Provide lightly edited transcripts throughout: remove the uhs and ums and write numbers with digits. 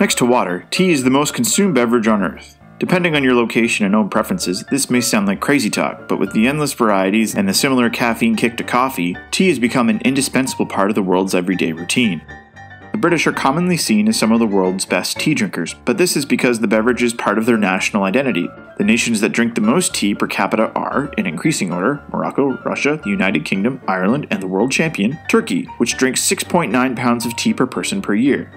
Next to water, tea is the most consumed beverage on Earth. Depending on your location and own preferences, this may sound like crazy talk, but with the endless varieties and the similar caffeine kick to coffee, tea has become an indispensable part of the world's everyday routine. The British are commonly seen as some of the world's best tea drinkers, but this is because the beverage is part of their national identity. The nations that drink the most tea per capita are, in increasing order, Morocco, Russia, the United Kingdom, Ireland, and the world champion, Turkey, which drinks 6.9 pounds of tea per person per year.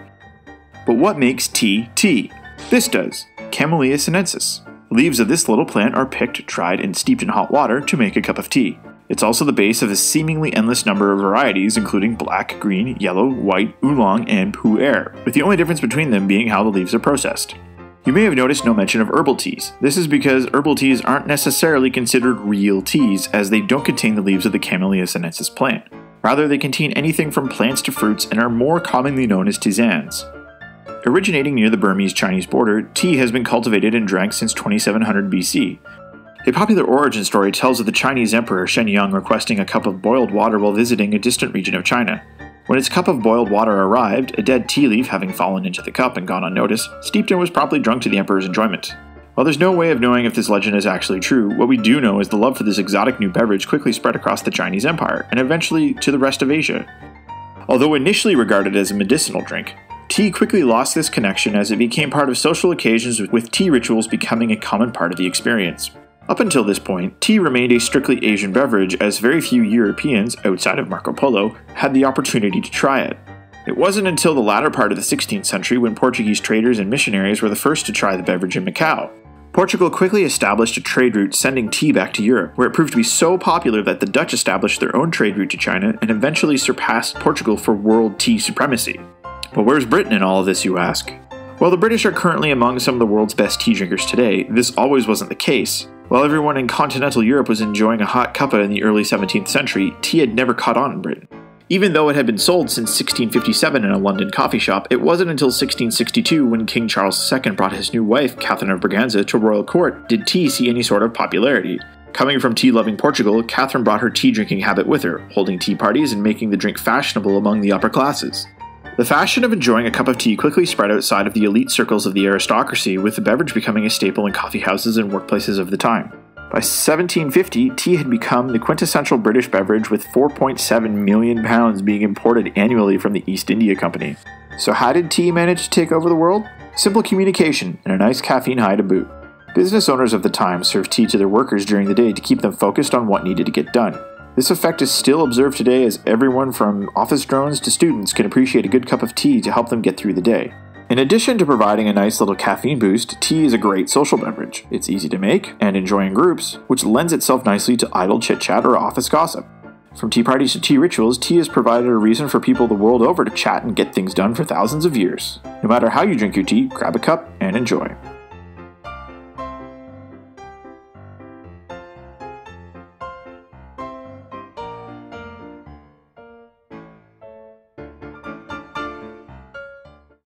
But what makes tea tea? This does. Camellia sinensis. The leaves of this little plant are picked, dried, and steeped in hot water to make a cup of tea. It's also the base of a seemingly endless number of varieties, including black, green, yellow, white, oolong, and pu'er, with the only difference between them being how the leaves are processed. You may have noticed no mention of herbal teas. This is because herbal teas aren't necessarily considered real teas, as they don't contain the leaves of the Camellia sinensis plant. Rather, they contain anything from plants to fruits and are more commonly known as tisanes. Originating near the Burmese-Chinese border, tea has been cultivated and drank since 2700 BC. A popular origin story tells of the Chinese Emperor Shenyang requesting a cup of boiled water while visiting a distant region of China. When his cup of boiled water arrived, a dead tea leaf having fallen into the cup and gone unnoticed, steeped and was promptly drunk to the emperor's enjoyment. While there's no way of knowing if this legend is actually true, what we do know is the love for this exotic new beverage quickly spread across the Chinese Empire, and eventually to the rest of Asia. Although initially regarded as a medicinal drink, tea quickly lost this connection as it became part of social occasions, with tea rituals becoming a common part of the experience. Up until this point, tea remained a strictly Asian beverage, as very few Europeans, outside of Marco Polo, had the opportunity to try it. It wasn't until the latter part of the 16th century when Portuguese traders and missionaries were the first to try the beverage in Macau. Portugal quickly established a trade route sending tea back to Europe, where it proved to be so popular that the Dutch established their own trade route to China and eventually surpassed Portugal for world tea supremacy. But where's Britain in all of this, you ask? While the British are currently among some of the world's best tea drinkers today, this always wasn't the case. While everyone in continental Europe was enjoying a hot cuppa in the early 17th century, tea had never caught on in Britain. Even though it had been sold since 1657 in a London coffee shop, it wasn't until 1662, when King Charles II brought his new wife, Catherine of Braganza, to royal court, did tea see any sort of popularity. Coming from tea-loving Portugal, Catherine brought her tea-drinking habit with her, holding tea parties and making the drink fashionable among the upper classes. The fashion of enjoying a cup of tea quickly spread outside of the elite circles of the aristocracy, with the beverage becoming a staple in coffee houses and workplaces of the time. By 1750, tea had become the quintessential British beverage, with 4.7 million pounds being imported annually from the East India Company. So how did tea manage to take over the world? Simple communication, and a nice caffeine high to boot. Business owners of the time served tea to their workers during the day to keep them focused on what needed to get done. This effect is still observed today, as everyone from office drones to students can appreciate a good cup of tea to help them get through the day. In addition to providing a nice little caffeine boost, tea is a great social beverage. It's easy to make and enjoy in groups, which lends itself nicely to idle chit-chat or office gossip. From tea parties to tea rituals, tea has provided a reason for people the world over to chat and get things done for thousands of years. No matter how you drink your tea, grab a cup and enjoy.